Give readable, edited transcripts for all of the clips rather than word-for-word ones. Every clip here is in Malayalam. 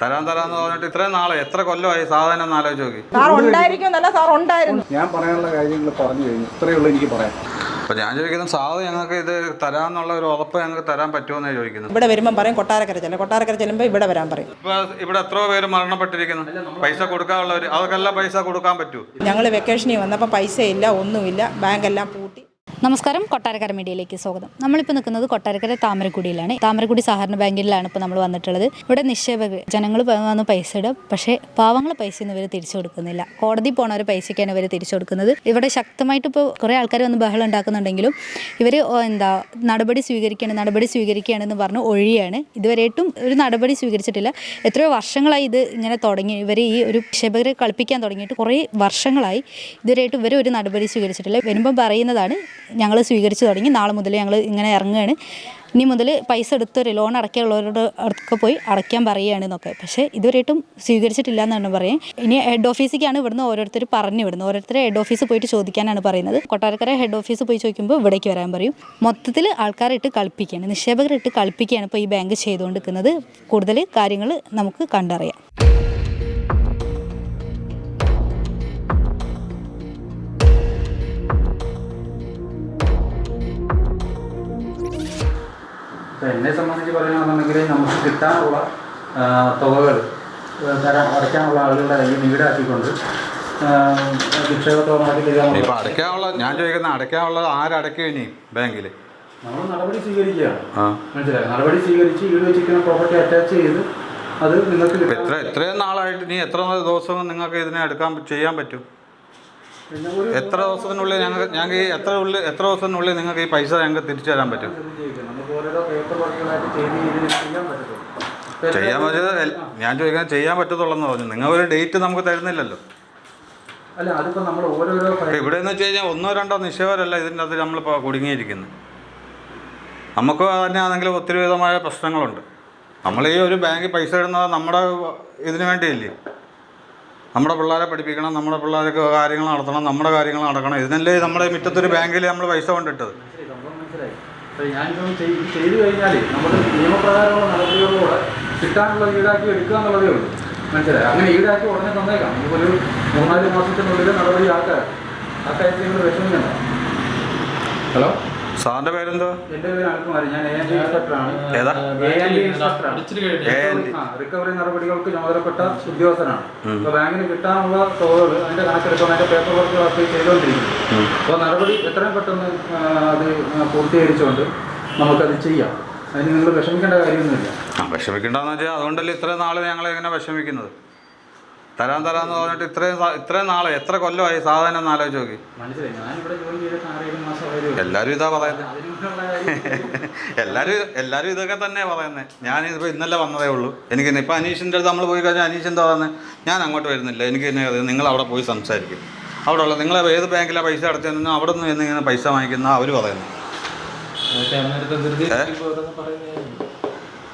തരാന്ന് പറഞ്ഞിട്ട് ഇത്രയും നാളെ എത്ര കൊല്ലമായി സാധനം ഒന്ന് ആലോചിച്ച് നോക്കി. സാർ ഉണ്ടായിരിക്കുമെന്നല്ല, സാർ ഉണ്ടായിരുന്നു. ഞാൻ പറയാനുള്ള കാര്യങ്ങൾ പറഞ്ഞു കഴിഞ്ഞു. ഇത്രയേ ഉള്ളൂ എനിക്ക് പറയാം. അപ്പോൾ ഞാൻ ചോദിക്കുന്നത് സാധനം ഞങ്ങൾക്ക് ഇത് തരാമെന്നുള്ള ഒരു ഉറപ്പ് ഞങ്ങൾക്ക് തരാൻ പറ്റുമെന്നാണ് ചോദിക്കുന്നത്. ഇവിടെ വരുമ്പം പറയും കൊട്ടാരക്കര ചെല്ലുമ്പോൾ ഇവിടെ വരാൻ പറയും. ഇപ്പോൾ ഇവിടെ എത്രയോ പേര് മരണപ്പെട്ടിരിക്കുന്നു. പൈസ കൊടുക്കാനുള്ളവർ അവർക്കെല്ലാം പൈസ കൊടുക്കാൻ പറ്റൂ. ഞങ്ങൾ വെക്കേഷനിൽ വന്നപ്പോൾ പൈസയില്ല, ഒന്നുമില്ല, ബാങ്കെല്ലാം പൂട്ടി. നമസ്കാരം, കൊട്ടാരക്കര മീഡിയയിലേക്ക് സ്വാഗതം. നമ്മളിപ്പോൾ നിൽക്കുന്നത് കൊട്ടാരക്കര താമരക്കുടിയിലാണ്. താമരക്കുടി സഹകരണ ബാങ്കിലാണ് ഇപ്പോൾ നമ്മൾ വന്നിട്ടുള്ളത്. ഇവിടെ നിക്ഷേപകർ ജനങ്ങൾ വന്ന് പൈസ ഇടും, പക്ഷേ പാവങ്ങളെ പൈസയൊന്നും ഇവർ തിരിച്ചു കൊടുക്കുന്നില്ല. കോടതി പോണ ഒരു പൈസയ്ക്കാണ് ഇവർ തിരിച്ചു കൊടുക്കുന്നത്. ഇവിടെ ശക്തമായിട്ട് ഇപ്പോൾ കുറേ ആൾക്കാർ വന്ന് ബഹളം ഉണ്ടാക്കുന്നുണ്ടെങ്കിലും ഇവർ നടപടി സ്വീകരിക്കുകയാണെന്ന് പറഞ്ഞ് ഒഴിയാണ്. ഇതുവരെയായിട്ടും ഒരു നടപടി സ്വീകരിച്ചിട്ടില്ല. എത്രയോ വർഷങ്ങളായി ഇത് ഇങ്ങനെ തുടങ്ങി. ഇവർ ഈ ഒരു നിക്ഷേപകരെ കളിപ്പിക്കാൻ തുടങ്ങിയിട്ട് കുറേ വർഷങ്ങളായി. ഇതുവരെയായിട്ടും ഇവർ ഒരു നടപടി സ്വീകരിച്ചിട്ടില്ല. വരുമ്പം പറയുന്നതാണ് ഞങ്ങൾ സ്വീകരിച്ചു തുടങ്ങി, നാളെ മുതൽ ഞങ്ങൾ ഇങ്ങനെ ഇറങ്ങുകയാണ്, ഇനി മുതൽ പൈസ എടുത്തൊരു ലോൺ അടയ്ക്കാനുള്ളവരോട് അടുത്തൊക്കെ പോയി അടയ്ക്കാൻ പറയുകയാണ് എന്നൊക്കെ. പക്ഷേ ഇതുവരെയായിട്ടും സ്വീകരിച്ചിട്ടില്ല എന്നാണ് പറയാം. ഇനി ഹെഡ് ഓഫീസിലേക്കാണ് ഇവിടുന്ന് ഓരോരുത്തർ പറഞ്ഞു വിടുന്നത്. ഓരോരുത്തർ ഹെഡ് ഓഫീസിൽ പോയിട്ട് ചോദിക്കാനാണ് പറയുന്നത്. കൊട്ടാരക്കര ഹെഡ് ഓഫീസിൽ പോയി ചോദിക്കുമ്പോൾ ഇവിടേക്ക് വരാൻ പറയും. മൊത്തത്തിൽ ആൾക്കാരെ ഇട്ട് കളിപ്പിക്കുകയാണ്, നിക്ഷേപകരെ ഇട്ട് കളിപ്പിക്കുകയാണ് ഇപ്പോൾ ഈ ബാങ്ക് ചെയ്തുകൊണ്ടിരിക്കുന്നത്. കൂടുതൽ കാര്യങ്ങൾ നമുക്ക് കണ്ടറിയാം. എന്നെ സംബന്ധിച്ച് പറയുകയാണെന്നുണ്ടെങ്കിൽ നമുക്ക് കിട്ടാനുള്ള തുകകൾ അടയ്ക്കാനുള്ള ആളുകളുടെ കയ്യിൽ ഈടാക്കിക്കൊണ്ട് നിക്ഷേപത്തോടെ ഇപ്പോൾ അടയ്ക്കാനുള്ള ഞാൻ ചോദിക്കുന്നത് അടയ്ക്കാനുള്ളത് ആരടയ്ക്കും ഇനി ബാങ്കിൽ? നമ്മൾ നടപടി സ്വീകരിക്കുകയാണ്. മനസ്സിലായി? നടപടി സ്വീകരിച്ച് ഈട് വെച്ചിരിക്കുന്ന പ്രോപ്പർട്ടി അറ്റാച്ച് ചെയ്ത് അത് നിങ്ങൾക്ക് ഇത്രയും നാളായിട്ട് ഇനി എത്ര ദിവസം നിങ്ങൾക്ക് ഇതിനെ ചെയ്യാൻ പറ്റും? എത്ര ദിവസത്തിനുള്ളിൽ ഞങ്ങൾക്ക് ഈ എത്ര ദിവസത്തിനുള്ളിൽ നിങ്ങൾക്ക് ഈ പൈസ ഞങ്ങൾക്ക് തിരിച്ചു തരാൻ പറ്റും? ചെയ്യാൻ പറ്റത് ഞാൻ ചോദിക്കുന്നത് ചെയ്യാൻ പറ്റത്തുള്ളെന്ന് പറഞ്ഞു. നിങ്ങൾ ഒരു ഡേറ്റ് നമുക്ക് തരുന്നില്ലല്ലോ. അല്ല, അതിപ്പോൾ നമ്മൾ ഓരോരോ ഇവിടെ എന്ന് വെച്ച് കഴിഞ്ഞാൽ 1-2 നിക്ഷേപകരല്ല ഇതിൻ്റെ അത് നമ്മളിപ്പോൾ കുടുങ്ങിയിരിക്കുന്നത്. നമുക്ക് തന്നെയാണെങ്കിൽ ഒത്തിരി വിധമായ പ്രശ്നങ്ങളുണ്ട്. നമ്മൾ ഈ ഒരു ബാങ്കിൽ പൈസ ഇടുന്നത് നമ്മുടെ ഇതിന് വേണ്ടിയല്ലേ? നമ്മുടെ പിള്ളേരെ പഠിപ്പിക്കണം, നമ്മുടെ പിള്ളേർക്ക് കാര്യങ്ങൾ നടത്തണം, നമ്മുടെ കാര്യങ്ങൾ നടക്കണം. ഇതിനല്ലേ നമ്മുടെ മുറ്റത്തൊരു ബാങ്കിൽ നമ്മൾ പൈസ കൊണ്ടിട്ടത്. ഞാനിപ്പം ചെയ്തു കഴിഞ്ഞാൽ നമ്മൾ നിയമപ്രകാരമുള്ള നടപടികളിലൂടെ കിട്ടാനുള്ള ഈടാക്കി എടുക്കുക എന്നുള്ളതേ ഉള്ളൂ. മനസ്സിലായി? അങ്ങനെ ഈടാക്കി ഉടനെ തന്നേക്കാം. നമുക്കൊരു 3-4 മാസത്തിനുള്ളിൽ നടപടി ആക്കാൻ ആ കാര്യത്തിൽ നിങ്ങൾ വിഷമിക്കണ്ട. ഹലോ, സാറിൻ്റെ പേരെന്തോ? എൻ്റെ പേര് അൽകുമാരി. ഞാൻ AND ഇൻസ്പെക്ടറാണ്. ഏതാ? AND ഇൻസ്പെക്ടറാണ്. റിക്കവറി നടപടികൾക്ക് ചുമതലപ്പെട്ട ഉദ്യോഗസ്ഥനാണ്. ഇപ്പോൾ ബാങ്കിന് കിട്ടാനുള്ള തുകകൾ അതിൻ്റെ കണക്കെടുക്കാൻ അതിൻ്റെ പേപ്പർ വർക്കുകളൊക്കെ ചെയ്തുകൊണ്ടിരിക്കുന്നു. അപ്പോൾ നടപടി എത്രയും പെട്ടെന്ന് അത് പൂർത്തീകരിച്ചുകൊണ്ട് നമുക്കത് ചെയ്യാം. അതിന് നിങ്ങൾ വിഷമിക്കേണ്ട കാര്യമൊന്നുമില്ല. വിഷമിക്കേണ്ടതെന്ന് വെച്ചാൽ അതുകൊണ്ടല്ലേ ഇത്രയും നാൾ ഞങ്ങളെങ്ങനെ വിഷമിക്കുന്നത്? തരാന്ന് പറഞ്ഞിട്ട് ഇത്രയും നാളെ എത്ര കൊല്ലമായി സാധനം ഒന്ന് ആലോചിച്ച് നോക്കി. മനസ്സിലായി? ഞാനിവിടെ ജോലി ചെയ്തിട്ട് 6-7 മാസം. എല്ലാവരും ഇതാ പറയുന്നത്. എല്ലാവരും ഇതൊക്കെ തന്നെയാണ് പറയുന്നത്. ഞാനിപ്പോൾ ഇന്നലെ വന്നതേ ഉള്ളൂ. എനിക്ക് ഇപ്പോൾ അനീഷിൻ്റെ അടുത്ത് നമ്മൾ പോയി കഴിഞ്ഞാൽ അനീഷ് എന്താ പറയുന്നത്? ഞാൻ അങ്ങോട്ട് വരുന്നില്ല, എനിക്ക് തന്നെ നിങ്ങൾ അവിടെ പോയി സംസാരിക്കും. അവിടെ ഉള്ള നിങ്ങൾ ഏത് ബാങ്കിലാണ് പൈസ അടച്ചതെന്ന് അവിടെ നിന്ന് എന്നിങ്ങനെ പൈസ വാങ്ങിക്കുന്ന അവർ പറയുന്നത്.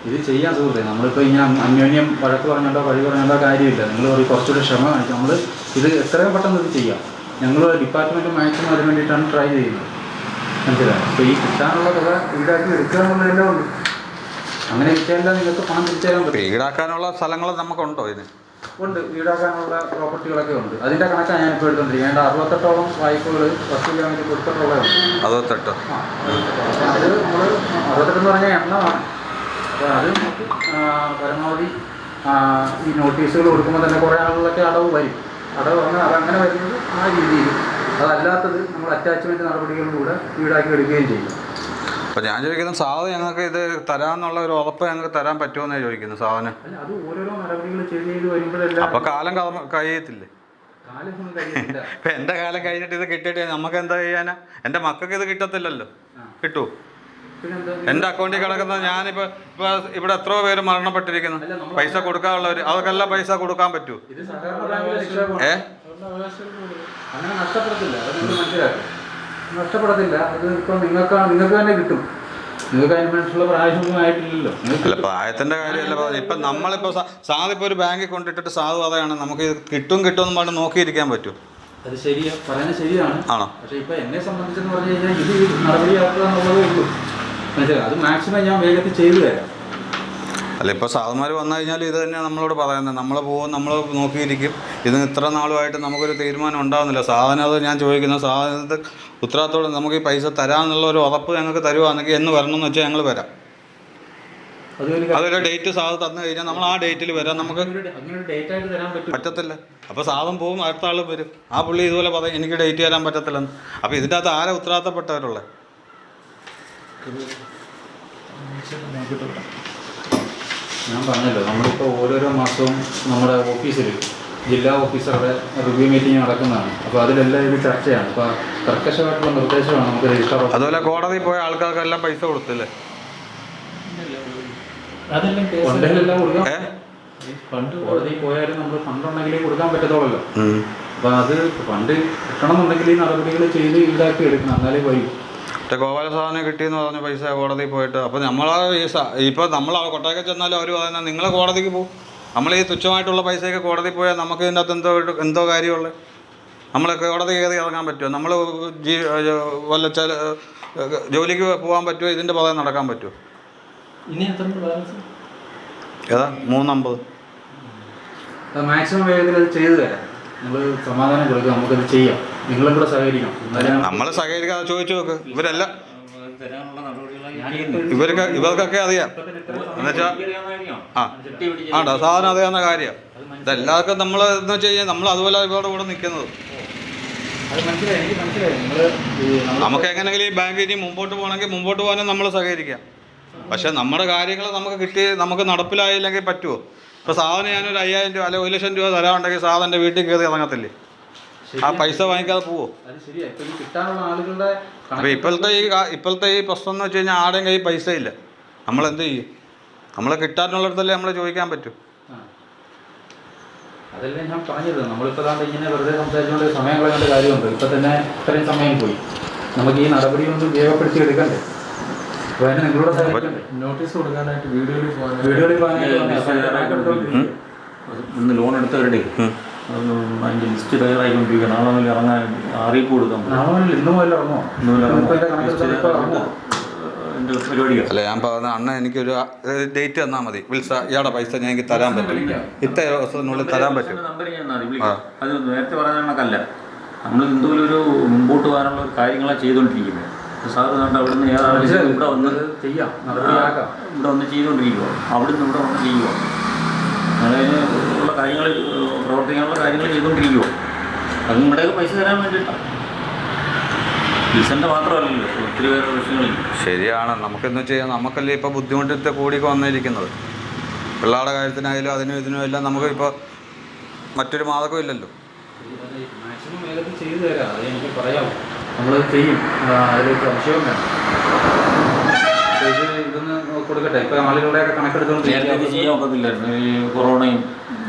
ഇത് ചെയ്യാൻ സുഹൃത്തെ, നമ്മളിപ്പോൾ ഇങ്ങനെ അന്യോന്യം വഴക്ക് പറഞ്ഞിട്ടോ വഴി പറഞ്ഞിട്ടോ കാര്യമില്ല. നിങ്ങൾ കുറച്ചുകൂടി ക്ഷമ കാണിക്കും. നമ്മൾ ഇത് എത്രയും പെട്ടെന്ന് ഇത് ചെയ്യാം. ഞങ്ങൾ ഡിപ്പാർട്ട്മെൻറ്റ് മാക്സിമം അതിന് വേണ്ടിയിട്ടാണ് ട്രൈ ചെയ്യുന്നത്. മനസ്സിലായി? അപ്പോൾ ഈ കിട്ടാനുള്ള തുക ഈടാക്കി എടുക്കുക എന്നുള്ളതെല്ലാം ഉണ്ട്. അങ്ങനെ കിട്ടിയാൽ നിങ്ങൾക്ക് പണം തിരിച്ചേരാൻ പറ്റും. ഈടാക്കാനുള്ള സ്ഥലങ്ങൾ നമുക്കുണ്ടോ ഇതിന്? ഉണ്ട്, ഈടാക്കാനുള്ള പ്രോപ്പർട്ടികളൊക്കെ ഉണ്ട്. അതിൻ്റെ കണക്കാണ് ഞാനിപ്പോൾ എടുത്തുകൊണ്ടിരിക്കുന്നത്. 68ഓളം വായ്പകൾ വസൂലിക്കാൻ വേണ്ടി കൊടുത്തിട്ടുള്ളതാണ്. 68? അത് നമ്മൾ 68 എന്ന് പറഞ്ഞാൽ എണ്ണമാണ്. അപ്പോൾ അത് നമുക്ക് പരമാവധി ഈ നോട്ടീസുകൾ കൊടുക്കുമ്പോൾ തന്നെ കുറേ ആളുകളൊക്കെ അടവ് വരും. അതങ്ങനെ വരുന്നത് ആ രീതിയിൽ. അതല്ലാത്തത് നമ്മൾ അറ്റാച്ച്മെൻറ്റ് നടപടികളിലൂടെ ഈടാക്കി എടുക്കുകയും ചെയ്യും. അപ്പോൾ ഞാൻ ചോദിക്കുന്നത് സാധനം ഞങ്ങൾക്ക് ഇത് തരാമെന്നുള്ള ഒരു ഉറപ്പ് ഞങ്ങൾക്ക് തരാൻ പറ്റുമെന്നാണ് ചോദിക്കുന്നത്. സാധനം അല്ല, അത് ഓരോരോ നടപടികൾ ചെയ്ത് വരുമ്പോഴെല്ലാം അപ്പോൾ കാലം കഴിയത്തില്ലേ? കാലമൊന്നും കഴിയില്ല. ഇപ്പം എൻ്റെ കാലം കഴിഞ്ഞിട്ട് ഇത് കിട്ടിയിട്ട് നമുക്ക് എന്താ ചെയ്യാനാ? എൻ്റെ മക്കൾക്ക് ഇത് കിട്ടത്തില്ലല്ലോ. കിട്ടൂ? എൻ്റെ അക്കൗണ്ടിൽ കിടക്കുന്നത് ഞാനിപ്പോൾ ഇവിടെ എത്രയോ പേര് മരണപ്പെട്ടിരിക്കുന്നു. പൈസ കൊടുക്കാനുള്ളവർ അവർക്കെല്ലാം പൈസ കൊടുക്കാൻ പറ്റൂ? അങ്ങനെ നഷ്ടപ്പെടത്തില്ല. അത് നിങ്ങൾ മനസ്സിലാക്കും. നഷ്ടപ്പെടത്തില്ല. അത് ഇപ്പോൾ നിങ്ങൾക്ക് തന്നെ കിട്ടും. നിങ്ങൾക്ക് അതിനനുസരിച്ചുള്ള പ്രായമൊന്നുമായിട്ടില്ലല്ലോ. അല്ല, പ്രായത്തിൻ്റെ കാര്യമല്ല പറഞ്ഞത്. ഇപ്പം നമ്മളിപ്പോൾ സാധിപ്പോൾ ഒരു ബാങ്കിൽ കൊണ്ടിട്ടിട്ട് സാധു അതാണ് നമുക്ക് ഇത് കിട്ടും എന്ന് പറഞ്ഞ് നോക്കിയിരിക്കാൻ പറ്റും. അത് ശരിയാ, പറയുന്നത് ശരിയാണ്. ആണോ? പക്ഷേ ഇപ്പോൾ എന്നെ സംബന്ധിച്ചെന്ന് പറഞ്ഞു കഴിഞ്ഞാൽ ഇത് നടപടിയാക്കുക എന്നുള്ളതേ ഉള്ളൂ. മനസ്സിലായി? അത് മാക്സിമം ഞാൻ വേഗത്തിൽ ചെയ്തു തരാം. അല്ല ഇപ്പോൾ സാധന്മാർ വന്നു കഴിഞ്ഞാൽ ഇത് തന്നെയാണ് നമ്മളോട് പറയുന്നത്. നമ്മൾ പോകും, നമ്മൾ നോക്കിയിരിക്കും. ഇതിന് ഇത്ര നാളുമായിട്ട് നമുക്കൊരു തീരുമാനം ഉണ്ടാകുന്നില്ല. സാധനം അത് ഞാൻ ചോദിക്കുന്ന സാധനത്തെ ഉത്തരവാദിത്തോടെ നമുക്ക് ഈ പൈസ തരാമെന്നുള്ള ഒരു ഉറപ്പ് ഞങ്ങൾക്ക് തരുവാണെങ്കിൽ എന്ന് വരണമെന്ന് വെച്ചാൽ ഞങ്ങൾ വരാം. അതൊരു ഡേറ്റ് സാധനം തന്നു കഴിഞ്ഞാൽ നമ്മൾ ആ ഡേറ്റിൽ വരാം. നമുക്ക് പറ്റത്തില്ല. അപ്പോൾ സാധനം പോകും, അടുത്ത ആൾ വരും. ആ പുള്ളി ഇതുപോലെ പറയും എനിക്ക് ഡേറ്റ് തരാൻ പറ്റത്തില്ലെന്ന്. അപ്പോൾ ഇതിൻ്റെ അകത്ത് ആരെ ഉത്തരവാദിത്തപ്പെട്ടവരുള്ളത്? ഞാൻ പറഞ്ഞല്ലോ, നമ്മളിപ്പോൾ ഓരോരോ മാസവും നമ്മുടെ ഓഫീസിൽ ജില്ലാ ഓഫീസറുടെ റിവ്യൂ മീറ്റിംഗ് നടക്കുന്നതാണ്. അപ്പോൾ അതിലെല്ലാം ഇത് ചർച്ചയാണ്. അപ്പോൾ കർക്കശമായിട്ടുള്ള നിർദ്ദേശമാണ് നമുക്ക് രജിസ്റ്റർ. അതുപോലെ കോടതിയിൽ പോയ ആൾക്കാർക്കെല്ലാം പൈസ കൊടുത്തില്ലേ? ഫണ്ടെല്ലാം കൊടുക്കാം. ഫണ്ട് കോടതിയിൽ പോയാലും നമ്മൾ ഫണ്ടുണ്ടെങ്കിലേ കൊടുക്കാൻ പറ്റത്തുള്ളല്ലോ. അപ്പോൾ അത് ഫണ്ട് കിട്ടണമെന്നുണ്ടെങ്കിൽ ഈ നടപടികൾ ചെയ്ത് ഈടാക്കി എടുക്കണം, എന്നാലേ വരും. ഗോപാല സാധനം കിട്ടിയെന്ന് പറഞ്ഞ പൈസ കോടതിയിൽ പോയിട്ട് അപ്പോൾ ഇപ്പോൾ നമ്മൾ കൊട്ടാരക്കര ചെന്നാലും അവർ പറയുന്നത് നിങ്ങൾ കോടതിക്ക് പോകും. നമ്മൾ ഈ തുച്ഛമായിട്ടുള്ള പൈസയൊക്കെ കോടതിയിൽ പോയാൽ നമുക്ക് ഇതിൻ്റെ അകത്ത് എന്തോ കാര്യമുള്ളത്? നമ്മൾ കോടതി കയറി ഇറങ്ങാൻ പറ്റുമോ? നമ്മൾ വല്ല ജോലിക്ക് പോകാൻ പറ്റുമോ? ഇതിൻ്റെ പുറകെ നടക്കാൻ പറ്റുമോ? ഏതാ 350. മാക്സിമം വേഗത്തിൽ അത് ചെയ്തു തരാം. നമ്മൾ സമാധാനം കൊടുക്കുക, നമുക്കത് ചെയ്യാം. നിങ്ങളും കൂടെ സഹകരിക്കണം. നമ്മൾ സഹകരിക്കാതെ ചോദിച്ചു നോക്ക്. ഇവർക്കൊക്കെ അറിയാം. എന്നുവെച്ചാൽ സാധനം അറിയാവുന്ന കാര്യം. ഇതെല്ലാവർക്കും നമ്മൾ എന്ന് വെച്ച് കഴിഞ്ഞാൽ നമ്മൾ അതുപോലെ ഇവരുടെ കൂടെ നിൽക്കുന്നത്. നമുക്ക് എങ്ങനെയെങ്കിലും ഈ ബാങ്ക് ഇനി മുമ്പോട്ട് പോകണമെങ്കിൽ മുമ്പോട്ട് പോകാനും നമ്മൾ സഹകരിക്കാം. പക്ഷേ നമ്മുടെ കാര്യങ്ങൾ നമുക്ക് നടപ്പിലായില്ലെങ്കിൽ പറ്റുമോ? ഇപ്പോൾ സാധനം ഞാനൊരു 5000 രൂപ അല്ലെങ്കിൽ 1 ലക്ഷം രൂപ തരാനുണ്ടെങ്കിൽ സാധനം വീട്ടിൽ കയറി ഇറങ്ങത്തില്ലേ? ആ പൈസ വാങ്ങിക്കാതെ പോവോ? അപ്പോൾ ഇപ്പോഴത്തെ ഈ പ്രശ്നം എന്ന് വെച്ച് കഴിഞ്ഞാൽ ആരുടെയും കയ്യിൽ പൈസ ഇല്ല. നമ്മളെന്ത് ചെയ്യും? നമ്മൾ കിട്ടാനുള്ളിടത്തല്ലേ നമ്മൾ ചോദിക്കാൻ പറ്റൂ. അതല്ലേ ഞാൻ പറഞ്ഞത്. നമ്മളിപ്പോൾ ഇങ്ങനെ വെറുതെ സംസാരിച്ചുകൊണ്ട് സമയം കളയേണ്ട കാര്യമുണ്ട്. ഇപ്പം തന്നെ ഇത്രയും സമയം പോയി. നമുക്ക് ഈ നടപടി കൊണ്ട് രേഖപ്പെടുത്തി എടുക്കണ്ടേ? അപ്പോൾ അതിന് നിങ്ങളോട് നോട്ടീസ് കൊടുക്കാനായിട്ട് വീഡിയോയിൽ ഇന്ന് ലോൺ എടുത്തവരുടെ അതിൻ്റെ ലിസ്റ്റ് തയ്യാറായിക്കൊണ്ടിരിക്കുകയാണ്. നാളെ മുതൽ ഇറങ്ങാൻ അറിയിപ്പ് കൊടുക്കാൻ ഇന്ന് മുതൽ ഇറങ്ങുമോ? എൻ്റെ പരിപാടിയാണ്. അല്ല, ഞാൻ പറഞ്ഞ അണ്ണൻ എനിക്കൊരു ഡേറ്റ് തന്നാൽ മതി. ഇയാളുടെ പൈസ ഞാൻ എനിക്ക് തരാൻ പറ്റും, ഇത്ര ദിവസത്തിനുള്ളിൽ തരാൻ പറ്റും. നമ്പർ ഞാൻ അത് നേരത്തെ പറഞ്ഞ കണക്കല്ല. നമ്മൾ എന്തെങ്കിലും ഒരു മുമ്പോട്ട് പോകാനുള്ള ഒരു കാര്യങ്ങളാണ് ചെയ്തുകൊണ്ടിരിക്കുന്നത്. സാറ് കണ്ട് അവിടെ നിന്ന് ഇവിടെ വന്ന് ചെയ്യാം, ഇവിടെ വന്ന് ചെയ്തുകൊണ്ടിരിക്കുക. അവിടെ നിന്ന് ഇവിടെ വന്ന് ചെയ്യുക. അതിന് ഉള്ള കാര്യങ്ങൾ പ്രവർത്തിക്കാനുള്ള കാര്യങ്ങൾ ചെയ്തുകൊണ്ടിരിക്കുക. അത് നമ്മുടെയൊക്കെ പൈസ തരാൻ വേണ്ടിയിട്ടാണ്. വിൽസൻ്റെ മാത്രമല്ലല്ലോ, ഒത്തിരി വേറെ വിഷയങ്ങളില്ല. ശരിയാണ്. നമുക്കെന്ന് വെച്ച് കഴിഞ്ഞാൽ നമുക്കല്ലേ ഇപ്പോൾ ബുദ്ധിമുട്ടിട്ട് കൂടിയൊക്കെ വന്നിരിക്കുന്നത്. പിള്ളേരുടെ കാര്യത്തിനായാലും അതിനും ഇതിനും എല്ലാം നമുക്ക് ഇപ്പോൾ മറ്റൊരു മാർഗ്ഗവും ഇല്ലല്ലോ. മാക്സിമം വേഗത്തിൽ ചെയ്തു തരാം. അത് എനിക്ക് പറയാമോ? നമ്മളത് ചെയ്യും. അതിൽ സംശയവും വേണം. ഇതൊന്ന് കൊടുക്കട്ടെ. ഇപ്പോൾ ആളുകളുടെയൊക്കെ കണക്കെടുത്തുകൊണ്ട് നേരത്തെ ചെയ്യാൻ ഒക്കത്തില്ലായിരുന്നു. ഈ കൊറോണയും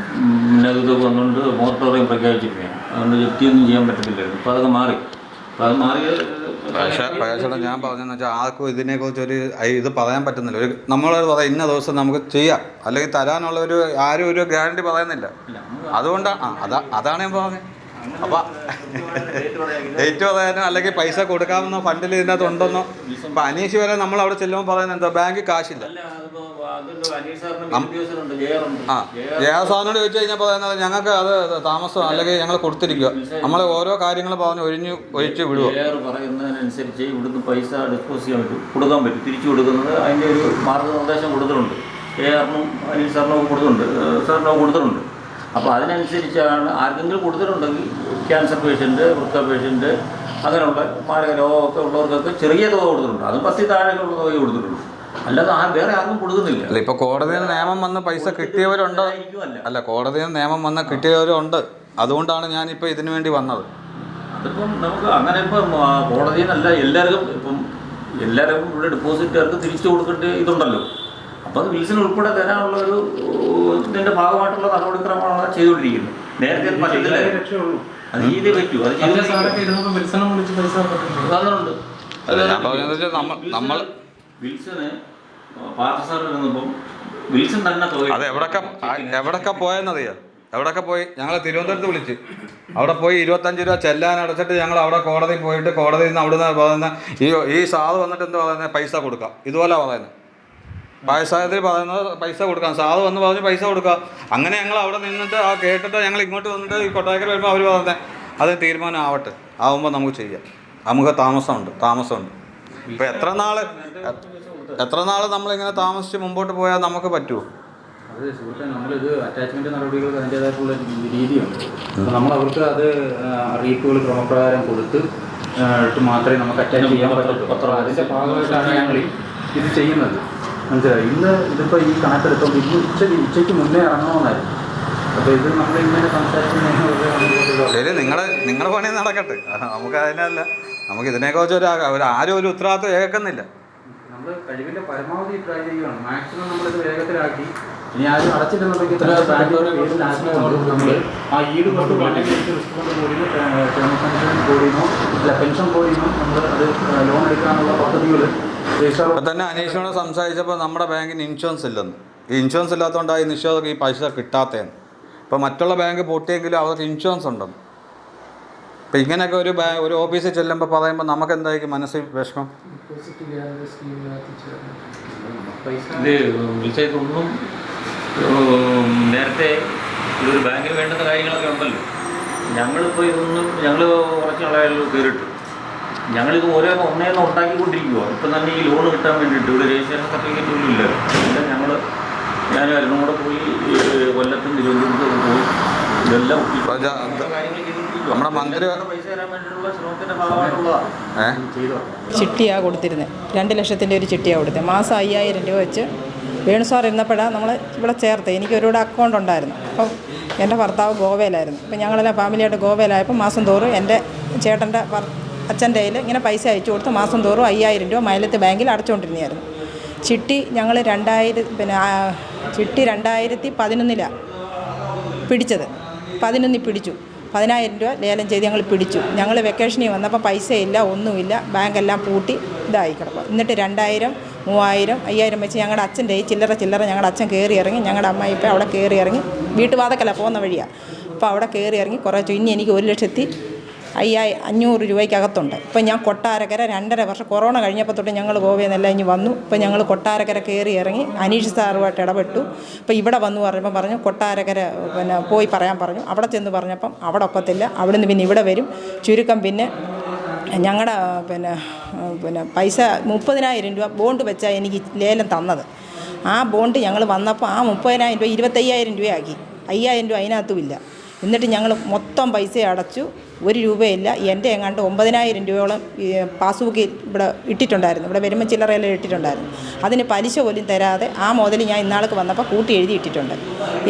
പിന്നെ ഇതൊക്കെ വന്നുകൊണ്ട് മോറട്ടോറിയം പ്രഖ്യാപിച്ചിരിക്കുകയാണ്. അതുകൊണ്ട് ജപ്തിയൊന്നും ചെയ്യാൻ പറ്റത്തില്ലായിരുന്നു. ഇപ്പോൾ അതൊക്കെ മാറി. അപ്പോൾ അത് മാറിയത് പ്രകാശേട്ടാ, ഞാൻ പറഞ്ഞതെന്ന് വെച്ചാൽ ആർക്കും ഇതിനെക്കുറിച്ചൊരു ഇത് പറയാൻ പറ്റുന്നില്ല. നമ്മളത് പറയാം ഇന്ന ദിവസം നമുക്ക് ചെയ്യാം അല്ലെങ്കിൽ തരാനുള്ള ആരും ഒരു ഗ്യാരണ്ടി പറയുന്നില്ല. അതുകൊണ്ടാണ് അതാണ് ഞാൻ പറഞ്ഞത്. അപ്പം ഡേറ്റ് പറയാനോ അല്ലെങ്കിൽ പൈസ കൊടുക്കാമെന്നോ ഫണ്ടിൽ ഇതിനകത്ത് ഉണ്ടെന്നോ. ഇപ്പം അനീഷ് വരെ നമ്മൾ അവിടെ ചെല്ലുമ്പോൾ പറയുന്നത് എന്താ, ബാങ്കിൽ കാശില്ല. സാധനോട് ചോദിച്ചു കഴിഞ്ഞാൽ പറയുന്നത് ഞങ്ങൾക്ക് അത് താമസം അല്ലെങ്കിൽ ഞങ്ങൾ കൊടുത്തിരിക്കുക. നമ്മൾ ഓരോ കാര്യങ്ങൾ പറഞ്ഞ് ഒഴിച്ച് വിടുക. പറയുന്നതിനനുസരിച്ച് ഇവിടുന്ന് പൈസ ഡിസ്പോസ് ചെയ്യാൻ പറ്റും, കൊടുക്കാൻ പറ്റും. തിരിച്ചു കൊടുക്കുന്നത് അതിൻ്റെ ഒരു മാർഗ്ഗനിർദ്ദേശം കൊടുത്തിട്ടുണ്ട്. ARനും അനീഷ് സാറിനൊക്കെ കൊടുത്തിട്ടുണ്ട്, സാറിനൊക്കെ കൊടുത്തിട്ടുണ്ട്. അപ്പോൾ അതിനനുസരിച്ചാണ് ആർക്കെങ്കിലും കൊടുത്തിട്ടുണ്ടെങ്കിൽ ക്യാൻസർ പേഷ്യൻറ്റ്, വൃക്ക പേഷ്യൻറ്റ്, അങ്ങനെയുള്ള മാരക രോഗമൊക്കെ ഉള്ളവർക്കൊക്കെ ചെറിയ തുക കൊടുത്തിട്ടുണ്ട്. അതും 10 താഴെയുള്ള തുക കൊടുത്തിട്ടുണ്ട്. അല്ലാതെ വേറെ ആർക്കും കൊടുക്കുന്നില്ല. അല്ല, ഇപ്പോൾ കോടതിയിൽ നിയമം വന്ന് പൈസ കിട്ടിയവരുണ്ട്. അല്ല, കോടതിയിൽ നിയമം വന്ന് കിട്ടിയവരുണ്ട്. അതുകൊണ്ടാണ് ഞാനിപ്പോൾ ഇതിനു വേണ്ടി വന്നത്. അതിപ്പം നമുക്ക് അങ്ങനെ ഇപ്പം കോടതിയിൽ നിന്നല്ല എല്ലാവർക്കും ഇവിടെ ഡെപ്പോസിറ്റുകാർക്ക് തിരിച്ചു കൊടുക്കേണ്ട ഇതുണ്ടല്ലോ. അപ്പോൾ അത് വിൽസൺ ഉൾപ്പെടെ തരാനുള്ള ഒരു ഇതിൻ്റെ ഭാഗമായിട്ടുള്ള നടപടിക്രമമാണ് ചെയ്തുകൊണ്ടിരിക്കുന്നത്. നേരത്തെ പറ്റത്തില്ല. അത് ചെയ്തേ പറ്റൂ. അത് തന്നിട്ടുണ്ട്. വിൽസന് പാർത്ഥസാറിൽ നിന്നപ്പം വിൽസൺ തന്നെ അത് എവിടൊക്കെ പോയെന്നറിയാം. എവിടൊക്കെ പോയി? ഞങ്ങൾ തിരുവനന്തപുരത്ത് വിളിച്ച് അവിടെ പോയി 25 രൂപ ചെല്ലാൻ അടച്ചിട്ട് ഞങ്ങൾ അവിടെ കോടതിയിൽ പോയിട്ട് കോടതിയിൽ നിന്ന് അവിടെ നിന്ന് പറയുന്ന ഈ സാധു വന്നിട്ട് എന്താ പറയുന്നത്, പൈസ കൊടുക്കാം. ഇതുപോലെ പറയുന്നത് വയസ്സായതിൽ പറയുന്നത് പൈസ കൊടുക്കാം, സാറ് വന്ന് പറഞ്ഞ് പൈസ കൊടുക്കുക. അങ്ങനെ ഞങ്ങൾ അവിടെ നിന്നിട്ട് ആ കേട്ടിട്ട് ഞങ്ങൾ ഇങ്ങോട്ട് വന്നിട്ട് ഈ കൊട്ടാരക്കര വരുമ്പോൾ അവർ പറഞ്ഞത് അത് തീരുമാനം ആവട്ടെ, ആവുമ്പോൾ നമുക്ക് ചെയ്യാം. നമുക്ക് താമസമുണ്ട്. ഇപ്പോൾ എത്ര നാൾ നമ്മളിങ്ങനെ താമസിച്ച് മുമ്പോട്ട് പോയാൽ നമുക്ക് പറ്റുമോ? അത് സുഹൃത്തെ, നമ്മളിത് അറ്റാച്ച്മെൻറ്റ് നടപടികൾക്ക് അതിൻ്റേതായിട്ടുള്ള രീതിയുണ്ട്. അപ്പോൾ നമ്മൾ അവർക്ക് അത് അറിയിപ്പുകൾ ക്രമപ്രകാരം കൊടുത്ത് മാത്രമേ നമുക്ക് അറ്റാച്ച് ചെയ്യാൻ പറ്റത്തുള്ളൂ. അതിൻ്റെ ഭാഗമായിട്ടാണ് ഞങ്ങൾ ഇത് ചെയ്യുന്നത്. മനസ്സിലായി? ഇതിപ്പോൾ ഈ കണക്കെടുത്തോണ്ട് ഉച്ചയ്ക്ക് മുന്നേ ഇറങ്ങണമെന്നായിരുന്നു. അപ്പോൾ ഇത് നമ്മളിങ്ങനെ സംസാരിച്ച് ശരി, നിങ്ങളുടെ പണി നടക്കട്ടെ. നമുക്ക് അതിനല്ല, നമുക്ക് ഇതിനെക്കുറിച്ച് ആരും ഒരു ഉത്തരവാദിത്വം ഏൽക്കുന്നില്ല. നമ്മൾ കഴിവിൻ്റെ പരമാവധി ട്രൈ ചെയ്യുകയാണ്. മാക്സിമം നമ്മളിത് വേഗത്തിലാക്കി. ഇനി ആരും അടച്ചിട്ടുണ്ടെങ്കിൽ നമ്മൾ ആ ഈട് കൊണ്ട് റിസ്ക് ബോഡിയിൽ പെൻഷൻ ബോഡിയിൽ നമ്മൾ അത് ലോൺ എടുക്കാനുള്ള പദ്ധതികൾ ഇപ്പം തന്നെ അനീഷിനോട് സംസാരിച്ചപ്പോൾ നമ്മുടെ ബാങ്കിന് ഇൻഷുറൻസ് ഇല്ലെന്ന്. ഈ ഇൻഷുറൻസ് ഇല്ലാത്തതുകൊണ്ടാണ് ഈ നിക്ഷേപകർക്ക് ഈ പൈസ കിട്ടാത്തതെന്ന്. ഇപ്പോൾ മറ്റുള്ള ബാങ്ക് പൊട്ടിയെങ്കിലും അവർക്ക് ഇൻഷുറൻസ് ഉണ്ടെന്ന്. അപ്പോൾ ഇങ്ങനെയൊക്കെ ഒരു ഓഫീസിൽ ചെല്ലുമ്പോൾ പറയുമ്പോൾ നമുക്ക് എന്തായിരിക്കും മനസ്സിൽ വിഷമം? ഇതൊന്നും നേരത്തെ ഇതൊരു ബാങ്കിന് വേണ്ടുന്ന കാര്യങ്ങളൊക്കെ ഉണ്ടല്ലോ. ഞങ്ങളിപ്പോൾ ഞങ്ങൾ കുറച്ച് നാളായാലും കയറിയിട്ട് ഞങ്ങളിത് ഒന്നേന്ന് ഉണ്ടാക്കിക്കൊണ്ടിരിക്കുക. ഇപ്പം തന്നെ ഈ ലോൺ കിട്ടാൻ വേണ്ടിയിട്ട് ഇവിടെ രജിസ്ട്രേഷൻ സർട്ടിഫിക്കറ്റ് ഒന്നും ഇല്ല. എല്ലാം ഞാനും അരുണും കൂടെ പോയി കൊല്ലത്തും തിരുവനന്തപുരത്തും പോയി ഇതെല്ലാം നമ്മുടെ മന്ത്രി പൈസ തരാൻ വേണ്ടിയിട്ടുള്ള ശ്രമത്തിൻ്റെ ഭാഗമായിട്ടുള്ളതാണ്. ചിട്ടിയാണ് കൊടുത്തിരുന്നത്. 2 ലക്ഷത്തിൻ്റെ ഒരു ചിട്ടിയാണ് കൊടുത്തത്. മാസം 5000 രൂപ വെച്ച് വേണു സാർ ഇരുന്നപ്പോഴാണ് നമ്മൾ ഇവിടെ ചേർത്ത്. എനിക്ക് ഒരുപാട് അക്കൗണ്ട് ഉണ്ടായിരുന്നു. അപ്പം എൻ്റെ ഭർത്താവ് ഗോവയിലായിരുന്നു. അപ്പം ഞങ്ങളെല്ലാം ഫാമിലിയായിട്ട് ഗോവയിലായപ്പോൾ മാസം തോറും എൻ്റെ ചേട്ടൻ്റെ അച്ഛൻ്റെ കയ്യിൽ ഇങ്ങനെ പൈസ അയച്ചു കൊടുത്ത് മാസം തോറും 5000 രൂപ മൈലത്ത് ബാങ്കിൽ അടച്ചുകൊണ്ടിരുന്നതായിരുന്നു. ചിട്ടി ഞങ്ങൾ 2011 പിടിച്ചത്. 11 പിടിച്ചു. 10000 രൂപ ലേലം ചെയ്ത് ഞങ്ങൾ പിടിച്ചു. ഞങ്ങൾ വെക്കേഷനിൽ വന്നപ്പോൾ പൈസയില്ല, ഒന്നുമില്ല, ബാങ്കെല്ലാം പൂട്ടി ഇതായി കിടക്കുക. എന്നിട്ട് 2000, 3000, 5000 വെച്ച് ഞങ്ങളുടെ അച്ഛൻ്റെ ചില്ലറ ഞങ്ങളുടെ അച്ഛൻ കയറി ഇറങ്ങി. ഞങ്ങളുടെ അമ്മായി ഇപ്പം അവിടെ കയറി ഇറങ്ങി. വീട്ടുവാതക്കല്ല, പോകുന്ന വഴിയാണ്. അപ്പോൾ അവിടെ കയറി ഇറങ്ങി കുറച്ച്. ഇനി എനിക്ക് 1,500,000 രൂപയ്ക്കകത്തുണ്ട്. ഇപ്പം ഞാൻ കൊട്ടാരക്കര 2.5 വർഷം കൊറോണ കഴിഞ്ഞപ്പോൾ തൊട്ട് ഞങ്ങൾ ഗോവയിൽ നിന്നെല്ലാം ഇനി വന്നു. ഇപ്പം ഞങ്ങൾ കൊട്ടാരക്കര കയറി ഇറങ്ങി. അനീഷ് സാറുമായിട്ട് ഇടപെട്ടു. ഇപ്പോൾ ഇവിടെ വന്നു പറഞ്ഞു കൊട്ടാരക്കര പോയി പറയാൻ പറഞ്ഞു. അവിടെ ചെന്ന് പറഞ്ഞപ്പം അവിടെ ഒക്കത്തില്ല, അവിടെ നിന്ന് പിന്നെ ഇവിടെ വരും. ചുരുക്കം പിന്നെ ഞങ്ങളുടെ പൈസ 30,000 രൂപ ബോണ്ട് വെച്ചാൽ എനിക്ക് ലേലം തന്നത്. ആ ബോണ്ട് ഞങ്ങൾ വന്നപ്പോൾ ആ 30,000 രൂപ 25,000 രൂപയാക്കി. 5,000 രൂപ അതിനകത്തുമില്ല. എന്നിട്ട് ഞങ്ങൾ മൊത്തം പൈസ അടച്ചു. 1 രൂപയില്ല. എൻ്റെ എങ്ങാണ്ട് 9,000 രൂപയോളം പാസ്ബുക്കിൽ ഇവിടെ ഇട്ടിട്ടുണ്ടായിരുന്നു. ഇവിടെ വരുമ്പോൾ ചില്ലറയെല്ലാം ഇട്ടിട്ടുണ്ടായിരുന്നു. അതിന് പലിശ പോലും തരാതെ ആ മുതൽ ഞാൻ ഇന്നാൾക്ക് വന്നപ്പോൾ കൂട്ടി എഴുതി ഇട്ടിട്ടുണ്ട്.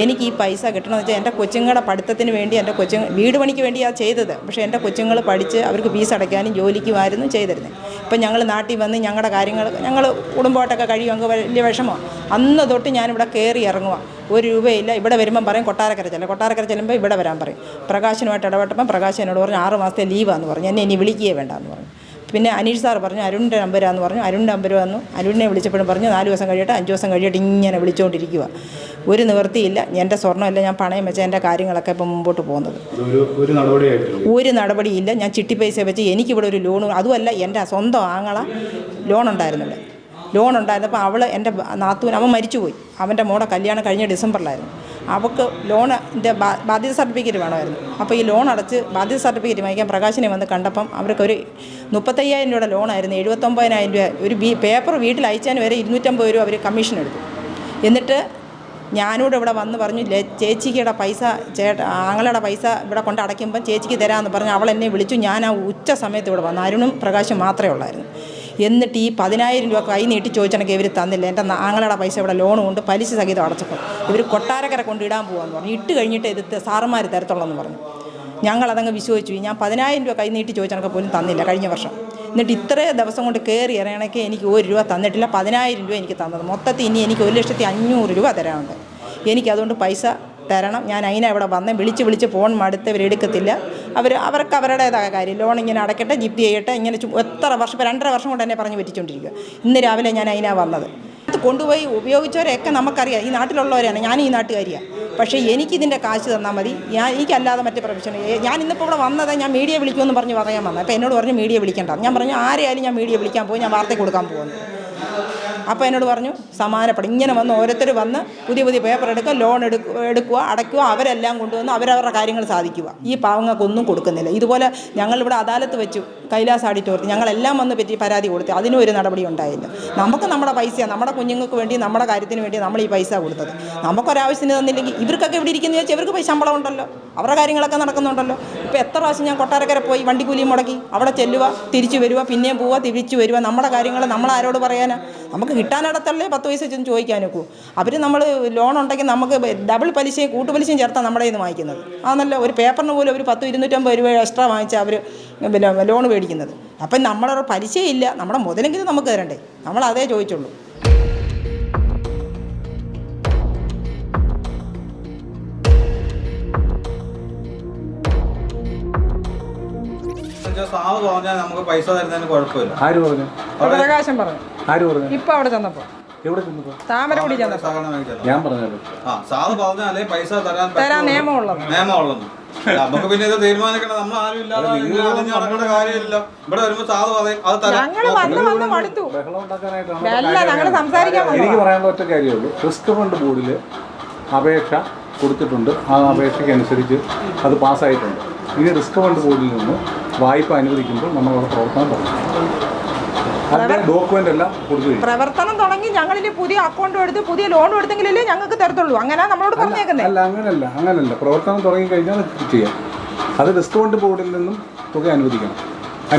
എനിക്ക് ഈ പൈസ കിട്ടണമെന്ന് വെച്ചാൽ എൻ്റെ കൊച്ചുങ്ങളുടെ പഠിത്തത്തിന് വേണ്ടി, എൻ്റെ വീട് പണിക്ക് വേണ്ടിയാണ് ചെയ്തത്. പക്ഷേ എൻ്റെ കൊച്ചുങ്ങൾ പഠിച്ച് അവർക്ക് ഫീസ് അടയ്ക്കാനും ജോലിക്കുമായിരുന്നു ചെയ്തിരുന്നത്. ഇപ്പം ഞങ്ങൾ നാട്ടിൽ വന്ന് ഞങ്ങളുടെ കാര്യങ്ങൾ ഞങ്ങൾ കുടുംബമായിട്ടൊക്കെ കഴിയും. അങ്ങ് വലിയ വിഷമമാണ്. അന്ന് തൊട്ട് ഞാനിവിടെ കയറി ഇറങ്ങുക. 1 രൂപയില്ല. ഇവിടെ വരുമ്പം പറയും കൊട്ടാരക്കര ചെല്ലുമ്പോൾ ഇവിടെ വരാൻ പറയും. പ്രകാശനുമായിട്ട് ഇടപെട്ടപ്പം പ്രകാശ് എന്നോട് പറഞ്ഞു 6 മാസത്തെ ലീവാന്ന് പറഞ്ഞു. എന്നെ ഇനി വിളിക്കുകയേ വേണ്ടെന്ന് പറഞ്ഞു. പിന്നെ അനീഷ് സാർ പറഞ്ഞു അരുണിൻ്റെ നമ്പരാന്ന് പറഞ്ഞു. അരുണിൻ്റെ നമ്പർ വന്നു. അരുണിനെ വിളിച്ചപ്പോഴും പറഞ്ഞു 4 ദിവസം കഴിയട്ടെ, 5 ദിവസം കഴിയട്ടെ, ഇങ്ങനെ വിളിച്ചുകൊണ്ടിരിക്കുക. ഒരു നിവൃത്തിയില്ല. എൻ്റെ സ്വർണ്ണമല്ല ഞാൻ പണയം വെച്ച എൻ്റെ കാര്യങ്ങളൊക്കെ ഇപ്പം മുമ്പോട്ട് പോകുന്നത്. ഒരു നടപടിയില്ല. ഞാൻ ചിട്ടി പൈസ വെച്ച് എനിക്കിവിടെ ഒരു ലോൺ, അതുമല്ല എൻ്റെ സ്വന്തം ആങ്ങള ലോൺ ഉണ്ടായിരുന്നപ്പോൾ അവൾ എൻ്റെ നാത്തൂൻ അവൻ മരിച്ചുപോയി. അവൻ്റെ മോടെ കല്യാണം കഴിഞ്ഞ ഡിസംബറിലായിരുന്നു. അവൾക്ക് ലോണിൻ്റെ ബാധ്യത സർട്ടിഫിക്കറ്റ് വേണമായിരുന്നു. അപ്പോൾ ഈ ലോൺ അടച്ച് ബാധ്യത സർട്ടിഫിക്കറ്റ് വാങ്ങിക്കാൻ പ്രകാശനെ വന്ന് കണ്ടപ്പം അവർക്കൊരു 35,000 രൂപയുടെ ലോണായിരുന്നു. 79,000 രൂപ ഒരു പേപ്പർ വീട്ടിൽ അയച്ചാൽ വരെ 250 രൂപ അവർ കമ്മീഷൻ എടുത്തു. എന്നിട്ട് ഞാനൂടെ ഇവിടെ വന്ന് പറഞ്ഞു ചേച്ചിയുടെ പൈസ ആങ്ങളുടെ പൈസ ഇവിടെ കൊണ്ട് അടയ്ക്കുമ്പം ചേച്ചിക്ക് തരാമെന്ന് പറഞ്ഞ് അവൾ എന്നെ വിളിച്ചു. ഞാൻ ആ ഉച്ച സമയത്ത് ഇവിടെ വന്നു. അരുണും പ്രകാശും മാത്രമേ ഉള്ളായിരുന്നു. എന്നിട്ട് ഈ 10,000 രൂപ കൈ നീട്ടി ചോദിച്ചണെങ്കിൽ ഇവർ തന്നില്ല. എൻ്റെ ആങ്ങളുടെ പൈസ ഇവിടെ ലോൺ കൊണ്ട് പലിശ സഹിതം അടച്ചപ്പോൾ ഇവർ കൊട്ടാരക്കര കൊണ്ടിടാൻ പോകാമെന്ന് പറഞ്ഞു. ഇട്ട് കഴിഞ്ഞിട്ട് ഇത് സാറന്മാർ തരത്തുള്ളതെന്ന് പറഞ്ഞു. ഞങ്ങളതങ്ങ് വിശ്വസിച്ചു. ഞാൻ 10,000 രൂപ കൈ നീട്ടി ചോദിച്ചണക്ക് പോലും തന്നില്ല കഴിഞ്ഞ വർഷം. എന്നിട്ട് ഇത്രയും ദിവസം കൊണ്ട് കയറി ഇറങ്ങണക്ക് എനിക്ക് 1 രൂപ തന്നിട്ടില്ല. 10,000 രൂപ എനിക്ക് തന്നത്. മൊത്തത്തിൽ ഇനി എനിക്ക് 1,500,000 രൂപ തരാനുണ്ട്. എനിക്കതുകൊണ്ട് പൈസ തരണം. ഞാൻ അതിനെ ഇവിടെ വന്ന് വിളിച്ച് ഫോൺ മടുത്ത് ഇവരെടുക്കത്തില്ല. അവർക്ക് അവരുടേതായ കാര്യം. ലോൺ ഇങ്ങനെ അടയ്ക്കട്ടെ, ജിപ്തി ചെയ്യട്ടെ, ഇങ്ങനെ എത്ര വർഷം, ഇപ്പോൾ 2.5 വർഷം കൊണ്ട് എന്നെ പറഞ്ഞ് പറ്റിച്ചുകൊണ്ടിരിക്കുക. ഇന്ന് രാവിലെ ഞാൻ അതിനാണ് വന്നത്. കൊണ്ടുപോയി ഉപയോഗിച്ചവരെയൊക്കെ നമുക്കറിയാം. ഈ നാട്ടിലുള്ളവരാണ്. ഞാൻ ഈ നാട്ടുകാരിയാണ്. പക്ഷേ എനിക്കിതിൻ്റെ കാശ് തന്നാൽ മതി. എനിക്കല്ലാതെ മറ്റേ പ്രൊഫഷൻ. ഞാൻ ഇന്നിപ്പോൾ ഇവിടെ വന്നത് ഞാൻ മീഡിയ വിളിക്കുമെന്ന് പറഞ്ഞ് പറയാൻ വന്നത്. അപ്പോൾ എന്നോട് പറഞ്ഞു മീഡിയ വിളിക്കേണ്ട. ഞാൻ പറഞ്ഞു ആരെയായാലും ഞാൻ മീഡിയ വിളിക്കാൻ പോകും, ഞാൻ വാർത്ത കൊടുക്കാൻ പോകുന്നു. അപ്പോൾ എന്നോട് പറഞ്ഞു സമാനപ്പെടും ഇങ്ങനെ വന്ന് ഓരോരുത്തർ വന്ന് പുതിയ പുതിയ പേപ്പർ എടുക്കുക, ലോൺ എടുക്കുക, അടയ്ക്കുക, അവരെല്ലാം കൊണ്ടുവന്ന് അവരവരുടെ കാര്യങ്ങൾ സാധിക്കുക. ഈ പാവങ്ങൾക്കൊന്നും കൊടുക്കുന്നില്ല. ഇതുപോലെ ഞങ്ങളിവിടെ അദാലത്ത് വെച്ചു, കൈലാസ് ഓഡിറ്റോറിയം, ഞങ്ങളെല്ലാം വന്ന് പറ്റി പരാതി കൊടുത്തു. അതിനും ഒരു നടപടി ഉണ്ടായില്ല. നമുക്ക് നമ്മുടെ പൈസ നമ്മുടെ കുഞ്ഞുങ്ങൾക്ക് വേണ്ടി നമ്മുടെ കാര്യത്തിന് വേണ്ടി നമ്മൾ ഈ പൈസ കൊടുത്തത്. നമുക്കൊരാവശ്യത്തിന് തന്നില്ലെങ്കിൽ ഇവർക്കൊക്കെ ഇവിടെ ഇരിക്കുന്നത് വെച്ചാൽ ഇവർക്ക് ശമ്പളം ഉണ്ടല്ലോ, അവരുടെ കാര്യങ്ങളൊക്കെ നടക്കുന്നുണ്ടല്ലോ. ഇപ്പോൾ എത്ര പ്രാവശ്യം ഞാൻ കൊട്ടാരക്കര പോയി വണ്ടിക്കൂലിയും മുടക്കി, അവിടെ ചെല്ലുക, തിരിച്ചു വരിക, പിന്നെയും പോവുക, തിരിച്ചു വരിക. നമ്മുടെ കാര്യങ്ങൾ നമ്മൾ ആരോട് പറയാനാ? നമുക്ക് കിട്ടാനിടത്തല്ലേ 10 പൈസ ചെന്ന് ചോദിക്കാനൊക്കൂ. അവർ നമ്മൾ ലോൺ ഉണ്ടെങ്കിൽ നമുക്ക് ഡബിൾ പലിശയും കൂട്ടുപലിശയും ചേർത്താണ് നമ്മുടെ കയ്യിൽ നിന്ന് വാങ്ങിക്കുന്നത്. അതൊന്നല്ല, ഒരു പേപ്പറിന് പോലും ഒരു 200-250 രൂപ എക്സ്ട്രാ വാങ്ങിച്ചാൽ അവർ പിന്നെ ലോൺ മേടിക്കുന്നത്. അപ്പം നമ്മളൊരു പലിശയില്ല, നമ്മുടെ മുതലെങ്കിലും നമുക്ക് തരണ്ടേ? നമ്മൾ അതേ ചോദിച്ചുള്ളൂ. സാവ് പറഞ്ഞാൽ നമുക്ക് പൈസ തരുന്നതിന് കുഴപ്പമില്ല. ആര് പറഞ്ഞു? പ്രകാശം പറഞ്ഞു. ആര് പറഞ്ഞു? ഇപ്പം അവിടെ ചെന്നപ്പോൾ എവിടെ ചെന്നപ്പോൾ? താമരക്കുടി ചെന്നപ്പോൾ ഞാൻ പറഞ്ഞത് സാവ് പറഞ്ഞാലേ പൈസ തരാൻ നിയമമുള്ളത്. നമുക്ക് പിന്നെ ഇത് തീരുമാനിക്കണം. നമ്മൾ ആരും ഇല്ലാതെ നടക്കേണ്ട കാര്യമില്ല. ഇവിടെ വരുമ്പോൾ സാവ് പറയും അത് തരാം. ഞങ്ങൾ വന്ന് മടുത്തു. ബഹളം ഉണ്ടാക്കാനായിട്ടാണ്. അല്ല, ഞങ്ങൾ സംസാരിക്കാൻ എനിക്ക് പറയാനുള്ള ഒറ്റ കാര്യമുള്ളൂ, റിസ്ക് ഫണ്ട് ബോർഡിൽ അപേക്ഷ കൊടുത്തിട്ടുണ്ട്. ആ അപേക്ഷയ്ക്ക് അനുസരിച്ച് അത് പാസ്സായിട്ടുണ്ട്. ഇനി റിസ്ക് ഫണ്ട് ബോർഡിൽ നിന്ന് വായ്പ അനുവദിക്കുമ്പോൾ നമ്മളവിടെ പ്രവർത്തനം തുടങ്ങും. അതിൻ്റെ ഡോക്യുമെൻ്റ് എല്ലാം കൊടുത്തു. പ്രവർത്തനം തുടങ്ങി ഞങ്ങളിൽ പുതിയ അക്കൗണ്ട് എടുത്ത് പുതിയ ലോൺ എടുത്തെങ്കിലല്ലേ ഞങ്ങൾക്ക് തരത്തുള്ളൂ. അങ്ങനെ നമ്മളോട് പറഞ്ഞേക്കുന്നത്. അല്ല, അങ്ങനല്ല. പ്രവർത്തനം തുടങ്ങി കഴിഞ്ഞാൽ ചെയ്യാം. അത് റിസ്ക് ഫണ്ട് ബോർഡിൽ നിന്നും തുക അനുവദിക്കണം.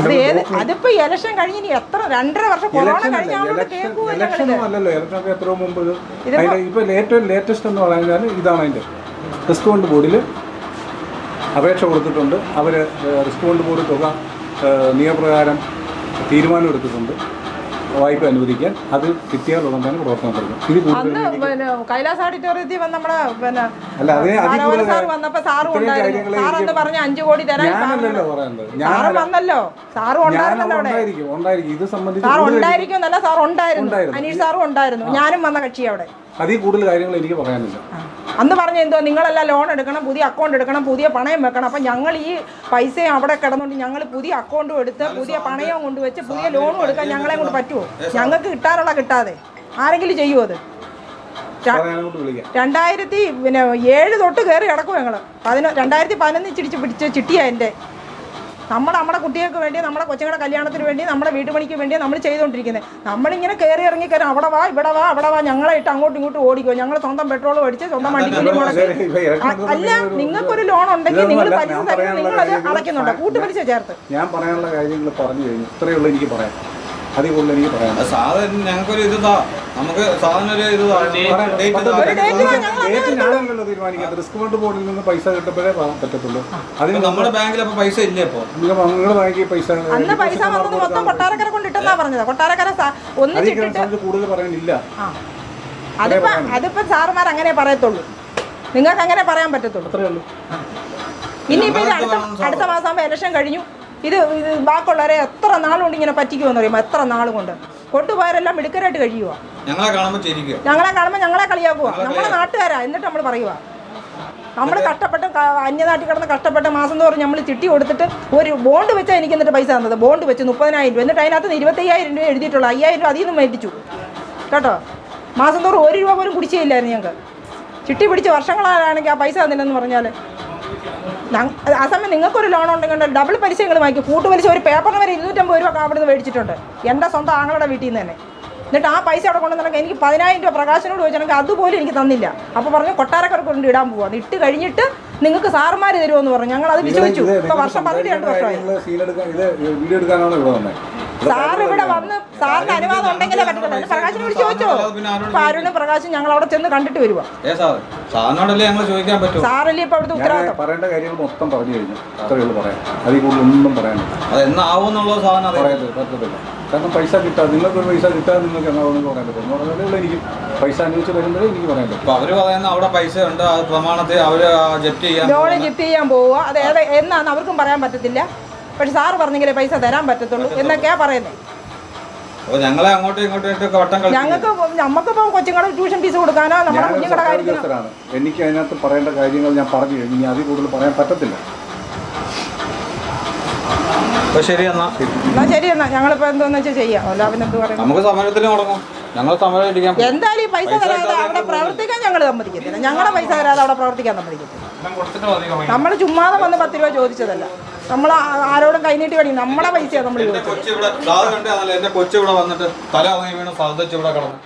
അതിപ്പോ ഇലക്ഷൻ കഴിഞ്ഞ് ഇനി എത്ര 2.5 വർഷം കൊറോണ ഇലക്ഷനൊന്നും അല്ലല്ലോ. ഇലക്ഷനൊക്കെ എത്രയോ മുമ്പ്. അതിൻ്റെ ഇപ്പോൾ ഏറ്റവും ലേറ്റസ്റ്റ് എന്ന് പറഞ്ഞാൽ ഇതാണ്. അതിൻ്റെ റിസ്ക് ഫണ്ട് ബോർഡിൽ അപേക്ഷ കൊടുത്തിട്ടുണ്ട്. അവർ റിസ്ക് ഫണ്ട് ബോർഡ് തുക നിയമപ്രകാരം തീരുമാനം എടുത്തിട്ടുണ്ട് വായ്പ അനുവദിക്കാൻ. അത് കിട്ടിയാൽ ഉടൻ തന്നെ പ്രവർത്തനം തുടങ്ങും. ഇത് കൈലാസ് ഓഡിറ്റോറിയത്തിൽ നമ്മുടെ അല്ല, വന്നപ്പോ സാറ് ഉണ്ടായിരുന്നു. പറഞ്ഞ 5 കോടി തരാൻ ഞാനല്ലല്ലോ പറയുന്നത്. സാറ് വന്നല്ലോ. സാറ് ഉണ്ടായിരിക്കും. ഇത് സംബന്ധിച്ച് സാർ ഉണ്ടായിരിക്കും എന്നല്ല, സാർ ഉണ്ടായിരുന്നു. അനീഷ് സാറും ഉണ്ടായിരുന്നു. ഞാനും വന്ന കക്ഷി അവിടെ. അതിൽ കൂടുതൽ കാര്യങ്ങൾ എനിക്ക് പറയാനില്ല. അന്ന് പറഞ്ഞ എന്തോ നിങ്ങളെല്ലാം ലോൺ എടുക്കണം, പുതിയ അക്കൗണ്ട് എടുക്കണം, പുതിയ പണയം വെക്കണം. അപ്പം ഞങ്ങൾ ഈ പൈസയും അവിടെ കിടന്നുകൊണ്ട് ഞങ്ങൾ പുതിയ അക്കൗണ്ടും എടുത്ത് പുതിയ പണയവും കൊണ്ടുവച്ച് പുതിയ ലോണും എടുക്കാൻ ഞങ്ങളെ കൊണ്ട് പറ്റുമോ? ഞങ്ങൾക്ക് കിട്ടാനുള്ള കിട്ടാതെ ആരെങ്കിലും ചെയ്യുമോ? അത് 2007 തൊട്ട് കയറി കിടക്കും ഞങ്ങൾ. 2011 പിടിച്ച ചിട്ടിയാണ് എൻ്റെ. നമ്മുടെ കുട്ടികൾക്ക് വേണ്ടി, നമ്മുടെ കൊച്ചുങ്ങളുടെ കല്യാണത്തിന് വേണ്ടി, നമ്മുടെ വീട്ടുപണിക്ക് വേണ്ടി നമ്മൾ ചെയ്തുകൊണ്ടിരിക്കുന്നത്. നമ്മളിങ്ങനെ കയറി ഇറങ്ങി കയറി അവിടെ വാ ഇവിടെ വാ അവിടെ വാ ഞങ്ങളെ ഇട്ട് അങ്ങോട്ടും ഇങ്ങോട്ടും ഓടിക്കുമോ? ഞങ്ങൾ സ്വന്തം പെട്രോൾ മേടിച്ച് സ്വന്തം വണ്ടിക്കൂലി മുടക്കി. അല്ല, നിങ്ങൾക്കൊരു ലോൺ ഉണ്ടെങ്കിൽ നിങ്ങൾ പലിശ തരുന്നത് നിങ്ങളത് അടയ്ക്കുന്നുണ്ടോ? കൂട്ടുപലിശ ചേർത്ത്. ഞാൻ പറയാനുള്ള കാര്യങ്ങൾ പറഞ്ഞു കഴിഞ്ഞു. ഇത്രയേ ഉള്ളൂ എനിക്ക് പറയാം. അതിൽ കൂടുതൽ എനിക്ക് പറയാം. സാധനം ഞങ്ങൾക്കൊരു നമുക്ക് സാധനം ഞാനല്ലല്ലോ തീരുമാനിക്കുന്നത്. റിസ്ക് ഫണ്ട് ബോർഡിൽ നിന്ന് പൈസ കിട്ടപ്പോഴേ പറ്റത്തുള്ളൂ. അതിന് നമ്മുടെ ബാങ്കിൽ അപ്പോൾ പൈസ ഇല്ല. ഇപ്പോൾ നിങ്ങളുടെ ബാങ്കിൽ പൈസ അന്ന് പൈസ വന്നത് മൊത്തം കൊട്ടാരക്കര കൊണ്ടിട്ടെന്നാ പറഞ്ഞത്. കൊട്ടാരക്കര ഒന്നിച്ചിട്ട് കൂടുതൽ പറയാനില്ല. അതിപ്പോ സാറുമാർ അങ്ങനെ പറയത്തുള്ളൂ. നിങ്ങൾക്ക് അങ്ങനെ പറയാൻ പറ്റത്തുള്ളൂ. അത്രേ ഉള്ളൂ. ഇനിയിപ്പോ അടുത്ത മാസം ആകുമ്പോൾ ഇലക്ഷൻ കഴിഞ്ഞു. ഇത് ബാക്കിയുള്ളവരെ എത്ര നാളുകൊണ്ട് ഇങ്ങനെ പറ്റിക്കുമെന്ന് പറയുമ്പോൾ എത്ര നാളുകൊണ്ട് കൊണ്ടുപോയവരെല്ലാം മിടുക്കരായിട്ട് കഴിയുക. ഞങ്ങളെ കാണുമ്പോൾ ഞങ്ങളെ കളിയാക്കുക. നമ്മുടെ നാട്ടുകാരാ. എന്നിട്ട് നമ്മൾ പറയുക നമ്മൾ കഷ്ടപ്പെട്ട് അന്യനാട്ടിൽ കിടന്ന് കഷ്ടപ്പെട്ട് മാസം തോറും നമ്മൾ ചിട്ടി കൊടുത്തിട്ട് ഒരു ബോണ്ട് വെച്ചാൽ എനിക്ക് എന്നിട്ട് പൈസ തന്നത്. ബോണ്ട് വെച്ച് 30,000 രൂപ. എന്നിട്ട് അതിനകത്ത് 25,000 രൂപ എഴുതിയിട്ടുള്ളൂ. 5,000 രൂപ അതിൽ നിന്ന് മേടിച്ചു കേട്ടോ. മാസം തോറും 1 രൂപ പോലും കുടിശ്ശികയില്ലായിരുന്നു ഞങ്ങൾക്ക്. ചിട്ടി പിടിച്ച് വർഷങ്ങളാണെങ്കിൽ ആ പൈസ തന്നില്ലെന്ന് പറഞ്ഞാൽ ആ സമയം നിങ്ങൾക്കൊരു ലോൺ ഉണ്ടെങ്കിൽ ഡബിൾ പലിശ നിങ്ങൾ വാങ്ങിക്കും. കൂട്ടുപലിശ ഒരു പേപ്പറിന് വരെ 250 രൂപ അവിടെ നിന്ന് മേടിച്ചിട്ടുണ്ട് എൻ്റെ സ്വന്തം ആങ്ങളുടെ വീട്ടിൽ നിന്ന് തന്നെ. എന്നിട്ട് ആ പൈസ അവിടെ കൊണ്ടുവന്നിട്ട് എനിക്ക് 10,000 രൂപ പ്രകാശനോട് ചോദിച്ചിട്ടുണ്ടെങ്കിൽ അതുപോലും എനിക്ക് തന്നില്ല. അപ്പോൾ പറഞ്ഞു കൊട്ടാരക്കര കൊണ്ട് ഇടാൻ പോവാന്ന്. ഇട്ട് കഴിഞ്ഞിട്ട് നിങ്ങൾക്ക് സാറുമാർ തരുമെന്ന് പറഞ്ഞു. ഞങ്ങൾ അത് വിശ്വസിച്ചു. ഇപ്പോൾ വർഷം 12 വർഷമായി. സാർ ഇവിടെ വന്ന് സാറിന് അനുവാദം ഉണ്ടെങ്കിലേ പറ്റത്തുള്ളൂ. പ്രകാശിനെ വിളിച്ച് ചോദിച്ചോ? അരുണും പ്രകാശും ഞങ്ങൾ അവിടെ ചെന്ന് കണ്ടിട്ട് വരുവാ. സാറല്ലേ ഇപ്പൊ അവിടുത്തെ ഉത്തരവാദിത്തം. പറയേണ്ട കാര്യങ്ങൾ മൊത്തം പറഞ്ഞു കഴിഞ്ഞു. അത്രയേ ഉള്ളൂ പറയാൻ. അതിൽ കൂടുതൽ ഒന്നും പറയാനില്ല. പറ്റത്തില്ല. കാരണം പൈസ കിട്ടാതെ നിങ്ങൾക്കൊരു പൈസ കിട്ടാതെ നിങ്ങൾക്ക് എന്നാണെന്ന് പറയാൻ പറ്റും. എന്ന് പറഞ്ഞാൽ എനിക്ക് പൈസ അനുവദിച്ച് വരുമ്പോഴേ എനിക്ക് പറയാൻ പറ്റും. അവർ പറയുന്ന അവിടെ പൈസ ഉണ്ട്, അത് പ്രമാണത്തിൽ അവർ ലോണ് ജപ്തി ചെയ്യാൻ പോവുക. അത് എന്നാന്ന് അവർക്കും പറയാൻ പറ്റത്തില്ല. പക്ഷെ സാറ് പറഞ്ഞെങ്കിലേ പൈസ തരാൻ പറ്റത്തുള്ളൂ എന്നൊക്കെയാ പറയുന്നത്. ഞങ്ങളെ അങ്ങോട്ടും ഇങ്ങോട്ടും വട്ടം ഞങ്ങൾക്ക് നമുക്കിപ്പോൾ കൊച്ചുങ്ങളുടെ ട്യൂഷൻ ഫീസ് കൊടുക്കാനോ നമ്മുടെ കുഞ്ഞുങ്ങളുടെ കാര്യത്തിനോ എനിക്ക് അതിനകത്ത് പറയേണ്ട കാര്യങ്ങൾ ഞാൻ പറഞ്ഞു കഴിഞ്ഞു. ഇനി അതിൽ കൂടുതൽ പറയാൻ പറ്റത്തില്ല. ശരി എന്നാ ശരി എന്നാ ഞങ്ങളിപ്പോൾ എന്തോന്ന് വെച്ചാൽ ചെയ്യാം. അല്ല പിന്നെ എന്ത് പറയാം. നമുക്ക് സമരത്തിന് തുടങ്ങാം. ഞങ്ങൾ സമരം ഇരിക്കാൻ എന്തായാലും ഈ പൈസ തരാതെ അവിടെ പ്രവർത്തിക്കാൻ ഞങ്ങൾ സമ്മതിക്കത്തില്ല. ഞങ്ങളുടെ പൈസ തരാതെ അവിടെ പ്രവർത്തിക്കാൻ സമ്മതിക്കത്തില്ല. നമ്മൾ ചുമ്മാതെ വന്ന് 10 രൂപ ചോദിച്ചതല്ല. നമ്മൾ ആരോടും കൈനീട്ടി മേടിക്കും. നമ്മുടെ പൈസയാണ് നമ്മൾ ചോദിച്ചത്. കൊച്ചു ഇവിടെ സാധു കണ്ടേ എൻ്റെ കൊച്ചു ഇവിടെ വന്നിട്ട് തല ഇറങ്ങി വീണ് സാധിച്ച് ഇവിടെ കിടന്നു.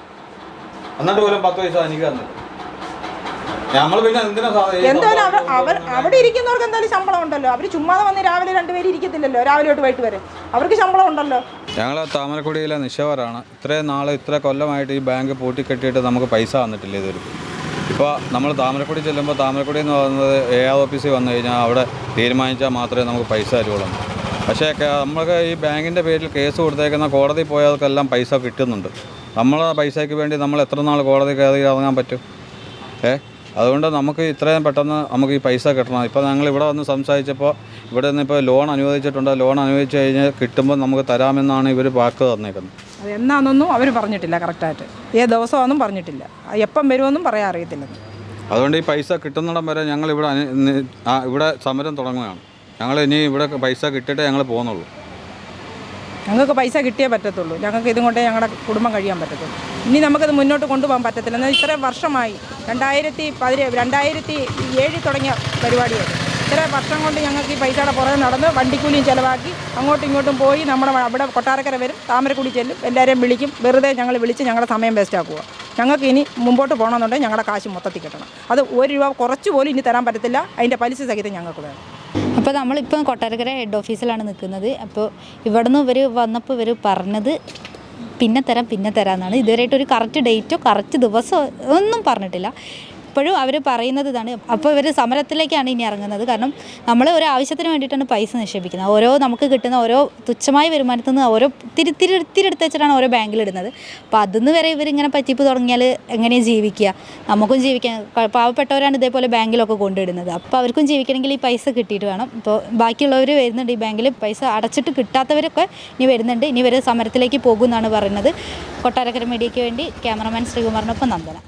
എന്നിട്ട് പോലും 10 പൈസ എനിക്ക് തന്നില്ല. നമ്മൾ പിന്നെ എന്തിനാ എന്തായാലും അവിടെ ഇരിക്കുന്നവർക്ക് എന്തായാലും ശമ്പളം ഉണ്ടല്ലോ. അവർ ചുമ്മാതെ വന്ന് രാവിലെ 2 പേര് ഇരിക്കത്തില്ലല്ലോ, രാവിലെ തൊട്ട് വൈകിട്ട് വരെ. അവർക്ക് ശമ്പളം ഉണ്ടല്ലോ. ഞങ്ങൾ താമരക്കുടിയിലെ നിശവരാണ്. ഇത്ര കൊല്ലമായിട്ട് ഈ ബാങ്ക് പൂട്ടിക്കെട്ടിയിട്ട് നമുക്ക് പൈസ വന്നിട്ടില്ല ഇതൊരു. ഇപ്പോൾ നമ്മൾ താമരക്കുടി ചെല്ലുമ്പോൾ താമരക്കുടി എന്ന് പറയുന്നത് AR ഓഫീസിൽ വന്നു കഴിഞ്ഞാൽ അവിടെ തീരുമാനിച്ചാൽ മാത്രമേ നമുക്ക് പൈസ തരുള്ളൂ. പക്ഷേ നമുക്ക് ഈ ബാങ്കിൻ്റെ പേരിൽ കേസ് കൊടുത്തേക്കുന്ന കോടതി പോയവർക്കെല്ലാം പൈസ കിട്ടുന്നുണ്ട്. നമ്മളെ പൈസയ്ക്ക് വേണ്ടി നമ്മൾ എത്ര നാൾ കോടതി കയറി ഇറങ്ങാൻ പറ്റും? അതുകൊണ്ട് നമുക്ക് ഇത്രയും പെട്ടെന്ന് നമുക്ക് ഈ പൈസ കിട്ടണം. ഇപ്പോൾ ഞങ്ങൾ ഇവിടെ വന്ന് സംസാരിച്ചപ്പോൾ ഇവിടെ നിന്ന് ഇപ്പോൾ ലോൺ അനുവദിച്ചിട്ടുണ്ട്. ലോൺ അനുവദിച്ച് കഴിഞ്ഞാൽ കിട്ടുമ്പോൾ നമുക്ക് തരാമെന്നാണ് ഇവർ വാക്ക് തന്നേക്കുന്നത്. അത് എന്നാണെന്നൊന്നും അവർ പറഞ്ഞിട്ടില്ല കറക്റ്റായിട്ട്. ഏത് ദിവസമാണെന്നും പറഞ്ഞിട്ടില്ല. എപ്പം വരുമെന്നും പറയാൻ അറിയത്തില്ല. അതുകൊണ്ട് ഈ പൈസ കിട്ടുന്നിടം വരെ ഞങ്ങൾ ഇവിടെ സമരം തുടങ്ങുകയാണ്. ഞങ്ങൾ ഇനി ഇവിടെ പൈസ കിട്ടിയിട്ടേ ഞങ്ങൾ പോകുന്നുള്ളൂ. ഞങ്ങൾക്ക് പൈസ കിട്ടിയേ പറ്റത്തുള്ളൂ. ഞങ്ങൾക്ക് ഇതും കൊണ്ടേ ഞങ്ങളുടെ കുടുംബം കഴിയാൻ പറ്റത്തുള്ളൂ. ഇനി നമുക്കത് മുന്നോട്ട് കൊണ്ടുപോകാൻ പറ്റത്തില്ല. എന്നാൽ ഇത്രയും വർഷമായി 2007 തുടങ്ങിയ പരിപാടിയായിരുന്നു. ഇത്ര വർഷം കൊണ്ട് ഞങ്ങൾക്ക് ഈ പൈസയുടെ പുറകെ നടന്ന് വണ്ടിക്കൂലിയും ചിലവാക്കി അങ്ങോട്ടും ഇങ്ങോട്ടും പോയി അവിടെ കൊട്ടാരക്കര വരും, താമരക്കുടി ചെല്ലും, എല്ലാവരെയും വിളിക്കും. വെറുതെ ഞങ്ങൾ വിളിച്ച് ഞങ്ങളുടെ സമയം വേസ്റ്റാക്കുക. ഞങ്ങൾക്ക് ഇനി മുമ്പോട്ട് പോകണമെന്നുണ്ടെങ്കിൽ ഞങ്ങളുടെ കാശ് മൊത്തത്തിൽ കിട്ടണം. അത് 1 രൂപ കുറച്ച് പോലും ഇനി തരാൻ പറ്റത്തില്ല. അതിൻ്റെ പലിശ സഹിതം ഞങ്ങൾക്ക് വേണം. അപ്പോൾ നമ്മളിപ്പോൾ കൊട്ടാരക്കര ഹെഡ് ഓഫീസിലാണ് നിൽക്കുന്നത്. അപ്പോൾ ഇവിടുന്ന് ഇവർ വന്നപ്പോൾ ഇവർ പറഞ്ഞത് പിന്നെ തരാം എന്നാണ്. ഇതുവരെയായിട്ടൊരു കറക്റ്റ് ഡേറ്റോ കറക്റ്റ് ദിവസമോ ഒന്നും പറഞ്ഞിട്ടില്ല. ഇപ്പോഴും അവർ പറയുന്നത് ഇതാണ്. അപ്പോൾ ഇവർ സമരത്തിലേക്കാണ് ഇനി ഇറങ്ങുന്നത്. കാരണം നമ്മൾ ഒരു ആവശ്യത്തിന് വേണ്ടിയിട്ടാണ് പൈസ നിക്ഷേപിക്കുന്നത്. നമുക്ക് കിട്ടുന്ന ഓരോ തുച്ഛമായ വരുമാനത്തിൽ നിന്ന് ഓരോ തിരി എടുത്ത് വെച്ചിട്ടാണ് ഓരോ ബാങ്കിലിടുന്നത്. അപ്പോൾ അതിന്ന് വരെ ഇവരിങ്ങനെ പറ്റിപ്പ് തുടങ്ങിയാൽ എങ്ങനെയാണ് ജീവിക്കുക? നമുക്കും ജീവിക്കാൻ പാവപ്പെട്ടവരാണ് ഇതേപോലെ ബാങ്കിലൊക്കെ കൊണ്ടിടുന്നത്. അപ്പോൾ അവർക്കും ജീവിക്കണമെങ്കിൽ ഈ പൈസ കിട്ടിയിട്ട് വേണം. ഇപ്പോൾ ബാക്കിയുള്ളവർ വരുന്നുണ്ട് ഈ ബാങ്കിൽ പൈസ അടച്ചിട്ട് കിട്ടാത്തവരൊക്കെ ഇനി വരുന്നുണ്ട്. ഇനി ഇവർ സമരത്തിലേക്ക് പോകുമെന്നാണ് പറയുന്നത്. കൊട്ടാരക്കര മീഡിയയ്ക്ക് വേണ്ടി ക്യാമറമാൻ ശ്രീകുമാറിനൊപ്പം നന്ദന.